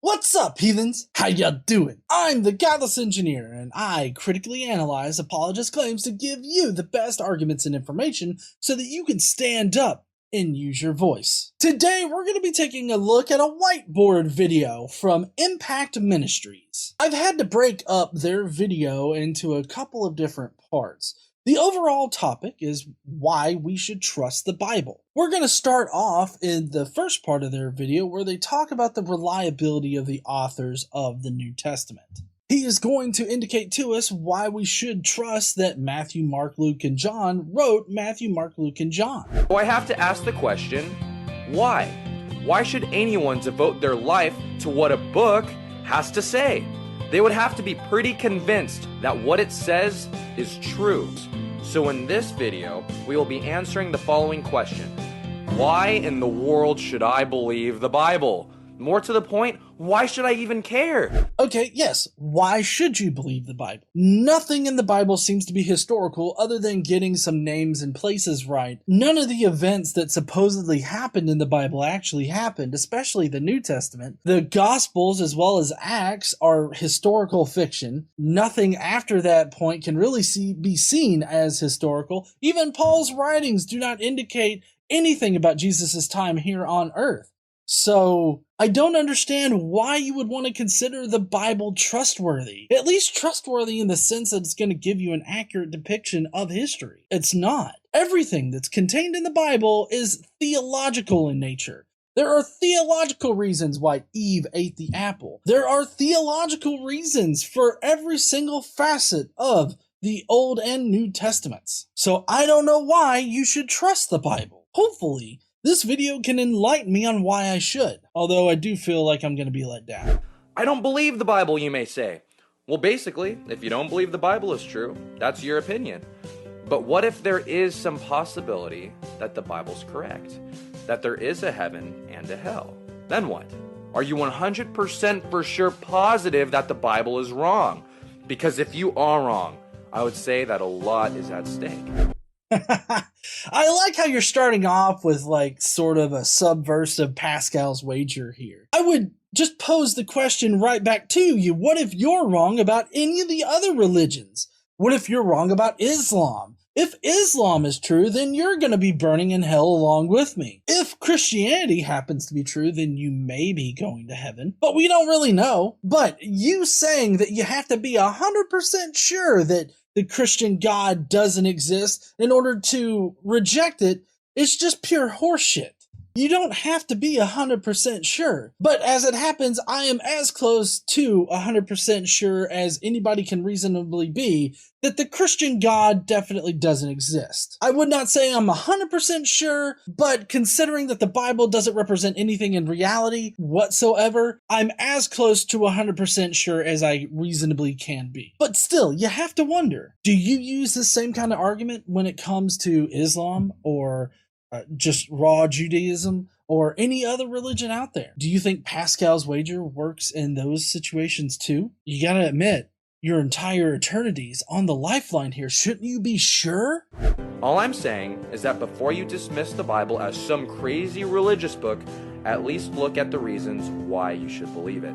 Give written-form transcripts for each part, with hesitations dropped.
What's up, heathens? How ya doing? I'm the Godless engineer, and I critically analyze apologist claims to give you the best arguments and information so that you can stand up and use your voice. Today, we're going to be taking a look at a whiteboard video from Impact Ministries. I've had to break up their video into a couple of different parts. The overall topic is why we should trust the Bible. We're going to start off in the first part of their video where they talk about the reliability of the authors of the New Testament. He is going to indicate to us why we should trust that Matthew, Mark, Luke, and John wrote Matthew, Mark, Luke, and John. So I have to ask the question, why? Why should anyone devote their life to what a book has to say? They would have to be pretty convinced that what it says is true. So in this video, we will be answering the following question. Why in the world should I believe the Bible? More to the point, why should I even care? Okay, yes, why should you believe the Bible? Nothing in the Bible seems to be historical other than getting some names and places right. None of the events that supposedly happened in the Bible actually happened, especially the New Testament. The Gospels as well as Acts are historical fiction. Nothing after that point can really be seen as historical. Even Paul's writings do not indicate anything about Jesus' time here on earth. So, I don't understand why you would want to consider the Bible trustworthy. At least trustworthy in the sense that it's going to give you an accurate depiction of history. It's not. Everything that's contained in the Bible is theological in nature. There are theological reasons why Eve ate the apple. There are theological reasons for every single facet of the Old and New Testaments. So I don't know why you should trust the Bible. Hopefully, this video can enlighten me on why I should, although I do feel like I'm going to be let down. I don't believe the Bible, you may say. Well, basically, if you don't believe the Bible is true, that's your opinion. But what if there is some possibility that the Bible's correct? That there is a heaven and a hell? Then what? Are you 100% for sure positive that the Bible is wrong? Because if you are wrong, I would say that a lot is at stake. I like how you're starting off with like sort of a subversive Pascal's wager here. I would just pose the question right back to you. What if you're wrong about any of the other religions? What if you're wrong about Islam? If Islam is true, then you're going to be burning in hell along with me. If Christianity happens to be true, then you may be going to heaven, but we don't really know. But you saying that you have to be 100% sure that the Christian God doesn't exist in order to reject it is just pure horseshit. You don't have to be 100% sure. But as it happens, I am as close to 100% sure as anybody can reasonably be that the Christian God definitely doesn't exist. I would not say I'm 100% sure, but considering that the Bible doesn't represent anything in reality whatsoever, I'm as close to 100% sure as I reasonably can be. But still, you have to wonder, do you use the same kind of argument when it comes to Islam or just raw Judaism or any other religion out there? Do you think Pascal's wager works in those situations too? You gotta admit, your entire eternity's on the lifeline here. Shouldn't you be sure? All I'm saying is that before you dismiss the Bible as some crazy religious book, at least look at the reasons why you should believe it.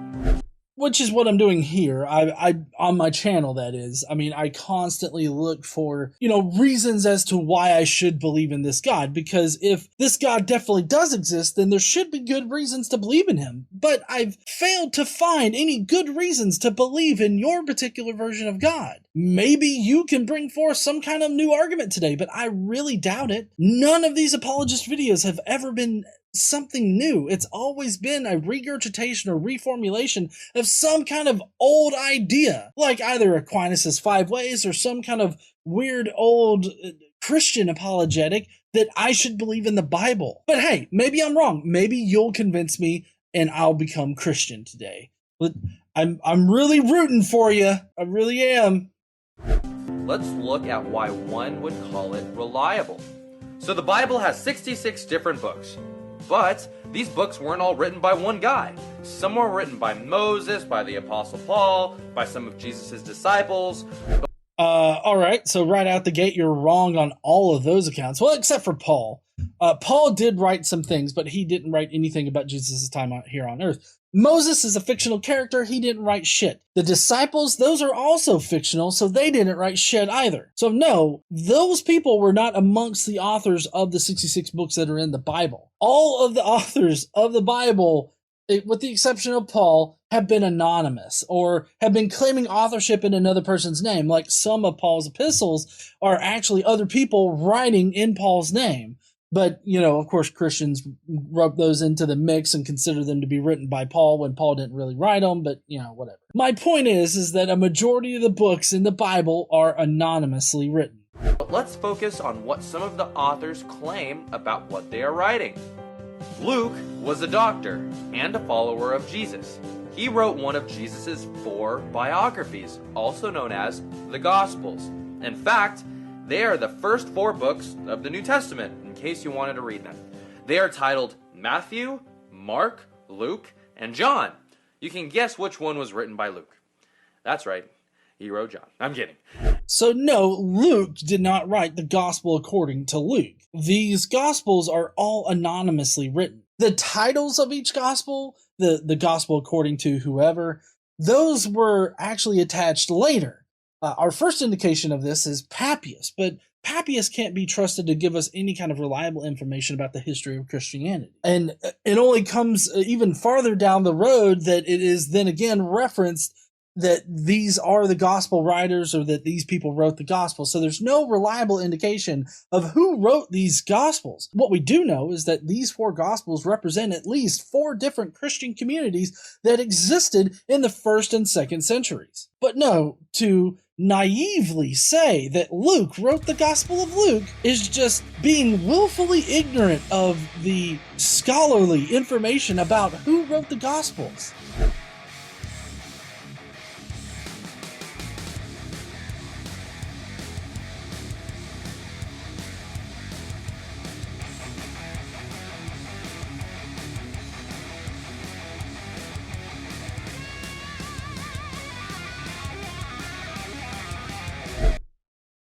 Which is what I'm doing here. I on my channel, that is. I mean, I constantly look for, reasons as to why I should believe in this God. Because if this God definitely does exist, then there should be good reasons to believe in him. But I've failed to find any good reasons to believe in your particular version of God. Maybe you can bring forth some kind of new argument today, but I really doubt it. None of these apologist videos have ever been something new. It's always been a regurgitation or reformulation of some kind of old idea, like either Aquinas' 5 ways or some kind of weird old Christian apologetic that I should believe in the Bible. But hey, maybe I'm wrong. Maybe you'll convince me and I'll become Christian today. But I'm really rooting for you. I really am. Let's look at why one would call it reliable. So the Bible has 66 different books. But these books weren't all written by one guy. Some were written by Moses, by the Apostle Paul, by some of Jesus' disciples. All right, so right out the gate, you're wrong on all of those accounts. Well, except for Paul. Paul did write some things, but he didn't write anything about Jesus' time here on earth. Moses is a fictional character. He didn't write shit. The disciples, those are also fictional, so they didn't write shit either. So no, those people were not amongst the authors of the 66 books that are in the Bible. All of the authors of the Bible, with the exception of Paul, have been anonymous or have been claiming authorship in another person's name. Like some of Paul's epistles are actually other people writing in Paul's name. But, of course, Christians rub those into the mix and consider them to be written by Paul when Paul didn't really write them, but, whatever. My point is that a majority of the books in the Bible are anonymously written. But let's focus on what some of the authors claim about what they are writing. Luke was a doctor and a follower of Jesus. He wrote one of Jesus' 4 biographies, also known as the Gospels. In fact, they are the first 4 books of the New Testament, in case you wanted to read them. They are titled Matthew, Mark, Luke, and John. You can guess which one was written by Luke. That's right, he wrote John. I'm kidding. So no, Luke did not write the Gospel according to Luke. These Gospels are all anonymously written. The titles of each Gospel, the Gospel according to whoever, those were actually attached later. Our first indication of this is Papias, but Papias can't be trusted to give us any kind of reliable information about the history of Christianity. And it only comes even farther down the road that it is then again referenced that these are the gospel writers or that these people wrote the gospel. So there's no reliable indication of who wrote these gospels. What we do know is that these 4 gospels represent at least 4 different Christian communities that existed in the 1st and 2nd centuries. But no, to naively say that Luke wrote the Gospel of Luke is just being willfully ignorant of the scholarly information about who wrote the Gospels.